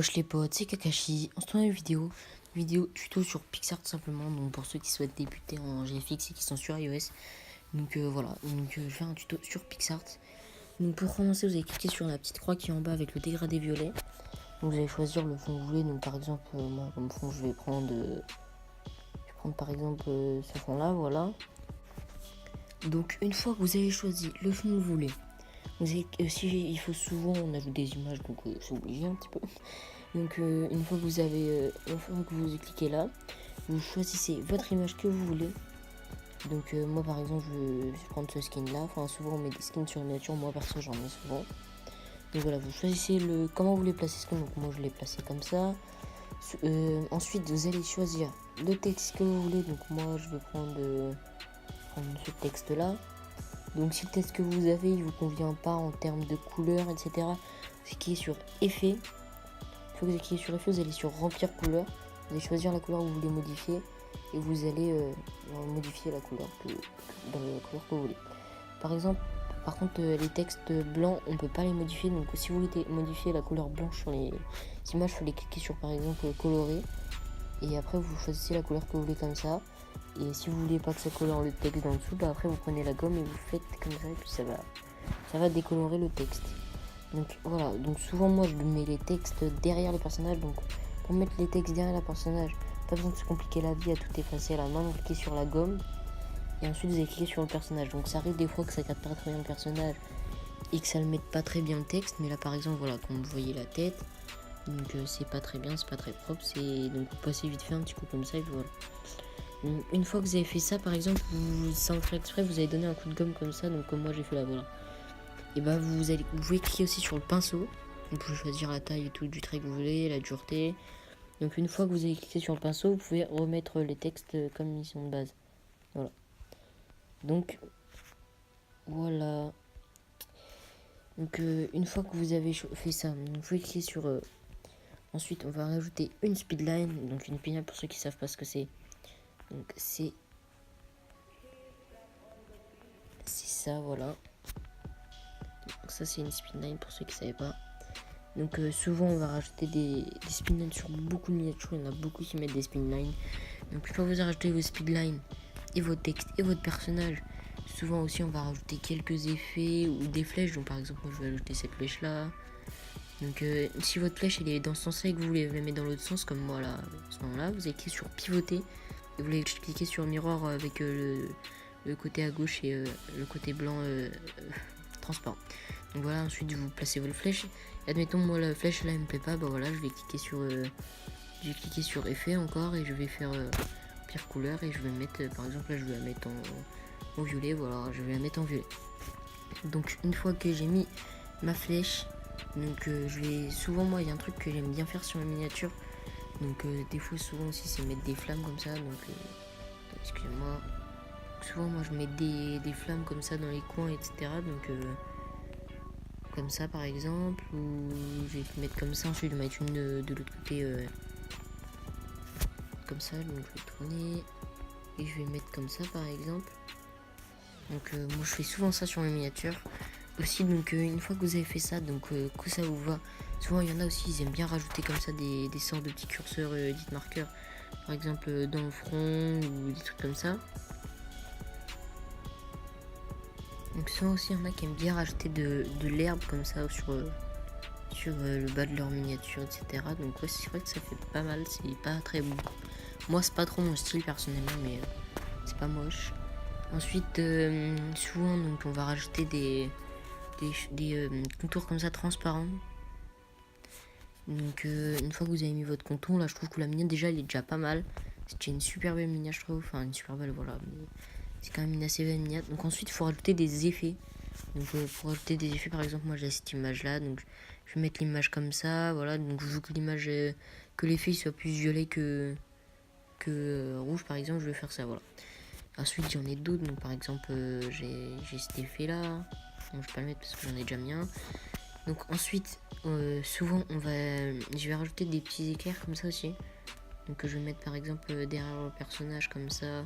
Wesh les potes, c'est Kakashi. On se tourne une vidéo tuto sur Pixar tout simplement. Donc pour ceux qui souhaitent débuter en GFX et qui sont sur iOS. Donc voilà, je fais un tuto sur Pixar. Donc pour commencer, vous allez cliquer sur la petite croix qui est en bas avec le dégradé violet. Donc vous allez choisir le fond que vous voulez. Donc par exemple, moi comme fond, je vais prendre par exemple ce fond là, voilà. Donc une fois que vous avez choisi le fond que vous voulez, il faut souvent on ajoute des images, donc c'est obligé un petit peu. Donc une fois que vous cliquez là, vous choisissez votre image que vous voulez. Donc moi par exemple je vais prendre ce skin là, enfin souvent on met des skins sur une miniature, moi perso j'en mets souvent. Donc voilà, vous choisissez comment vous voulez placer ce skin, donc moi je l'ai placé comme ça. Ensuite vous allez choisir le texte que vous voulez, donc moi je vais prendre ce texte là. Donc si le texte que vous avez il vous convient pas en termes de couleur, etc., vous cliquez sur effet. Une fois que vous avez cliqué sur effet, vous allez sur remplir couleur. Vous allez choisir la couleur que vous voulez modifier et vous allez modifier la couleur dans la couleur que vous voulez. Par contre, les textes blancs, on peut pas les modifier. Donc si vous voulez modifier la couleur blanche sur les images, il faut les cliquer sur par exemple colorer. Et après vous choisissez la couleur que vous voulez comme ça. Et si vous voulez pas que ça colore le texte dans le dessous, après vous prenez la gomme et vous faites comme ça et puis ça va décolorer le texte. Donc voilà, donc souvent moi je mets les textes derrière les personnages. Donc pour mettre les textes derrière les personnages, pas besoin de se compliquer la vie à tout effacer à la main. Vous cliquez sur la gomme et ensuite vous allez cliquer sur le personnage. Donc ça arrive des fois que ça capte pas très bien le personnage et que ça le mette pas très bien le texte. Mais là par exemple voilà, comme vous voyez la tête, donc c'est pas très bien, c'est pas très propre. Donc vous passez vite fait un petit coup comme ça et puis voilà. Une fois que vous avez fait ça, par exemple, sans faire exprès, vous avez donné un coup de gomme comme ça, donc comme moi j'ai fait là, voilà. Et bah vous pouvez cliquer aussi sur le pinceau. Vous pouvez choisir la taille et tout du trait que vous voulez, la dureté. Donc une fois que vous avez cliqué sur le pinceau, vous pouvez remettre les textes comme ils sont de base. Voilà. Donc voilà. Donc une fois que vous avez fait ça, vous pouvez cliquer sur. Ensuite, on va rajouter une speedline. Donc une speedline pour ceux qui savent pas ce que c'est. Donc c'est ça, voilà. Donc ça c'est une speedline pour ceux qui ne savaient pas. Donc souvent on va rajouter des speedlines sur beaucoup de miniatures. Il y en a beaucoup qui mettent des speedlines. Donc une fois que vous avez rajouté vos speedlines et vos textes et votre personnage, souvent aussi on va rajouter quelques effets ou des flèches. Donc par exemple moi je vais ajouter cette flèche là. Donc si votre flèche elle est dans ce sens là et que vous voulez la mettre dans l'autre sens, comme moi là, à ce moment là, vous allez cliquer sur pivoter et vous allez cliquer sur mirror avec le côté à gauche et le côté blanc transparent. Donc voilà, ensuite vous placez votre flèche. Admettons moi la flèche là elle me plaît pas, bah voilà, je vais cliquer sur effet encore et je vais faire pire couleur et je vais mettre par exemple là je vais la mettre en violet, voilà, je vais la mettre en violet. Donc une fois que j'ai mis ma flèche, donc souvent moi il y a un truc que j'aime bien faire sur ma miniature. Donc des fois souvent aussi c'est mettre des flammes comme ça, donc excusez-moi. Souvent moi je mets des flammes comme ça dans les coins, etc. Donc comme ça par exemple, ou je vais mettre comme ça, ensuite je vais mettre une de l'autre côté comme ça, donc je vais tourner et je vais mettre comme ça par exemple. Donc moi je fais souvent ça sur mes miniatures aussi. Donc une fois que vous avez fait ça, donc que ça vous va, souvent il y en a aussi ils aiment bien rajouter comme ça des sortes de petits curseurs edit marqueurs, par exemple dans le front ou des trucs comme ça. Donc souvent aussi il y en a qui aiment bien rajouter de l'herbe comme ça sur le bas de leur miniature, etc. Donc ouais, c'est vrai que ça fait pas mal, c'est pas très bon. Moi c'est pas trop mon style personnellement, mais c'est pas moche. Ensuite souvent donc on va rajouter des contours comme ça transparents. Donc une fois que vous avez mis votre contour, là je trouve que la miniature déjà elle est déjà pas mal. C'est déjà une super belle miniature je trouve, enfin une super belle, voilà, mais c'est quand même une assez belle miniature. Donc ensuite il faut rajouter des effets. Donc pour rajouter des effets, par exemple moi j'ai cette image là, donc je vais mettre l'image comme ça, voilà. Donc je veux que l'image que l'effet soit plus violet que rouge par exemple, je vais faire ça, voilà. Ensuite j'en ai d'autres, donc par exemple j'ai cet effet là, donc je vais pas le mettre parce que j'en ai déjà mis un. Donc ensuite souvent je vais rajouter des petits éclairs comme ça aussi. Donc je vais mettre par exemple derrière le personnage comme ça,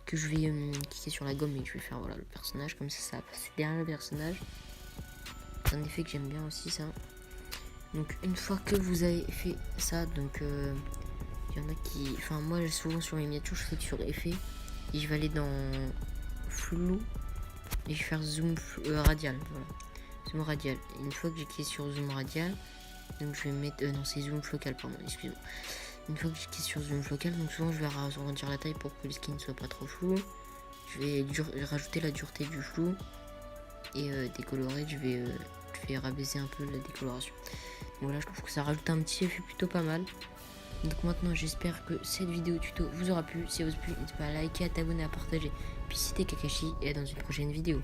que je vais cliquer sur la gomme et je vais faire voilà le personnage comme ça va passer derrière le personnage. C'est un effet que j'aime bien aussi ça. Donc une fois que vous avez fait ça, donc il y en a qui, enfin moi souvent sur mes miniatures je clique sur effet et je vais aller dans flou et je vais faire zoom radial, voilà. Zoom radial. Et une fois que j'ai cliqué sur zoom radial, donc je vais mettre, non c'est zoom focal, pardon, excusez-moi. Une fois que j'ai cliqué sur zoom focal, donc souvent je vais agrandir la taille pour que le skin ne soit pas trop flou. Je vais rajouter la dureté du flou et décolorer, je vais rabaisser un peu la décoloration. Donc voilà, je trouve que ça rajoute un petit effet plutôt pas mal. Donc maintenant j'espère que cette vidéo tuto vous aura plu. Si elle vous a plu, n'hésitez pas à liker, à t'abonner, à partager. Puis c'était Kakashi et à dans une prochaine vidéo.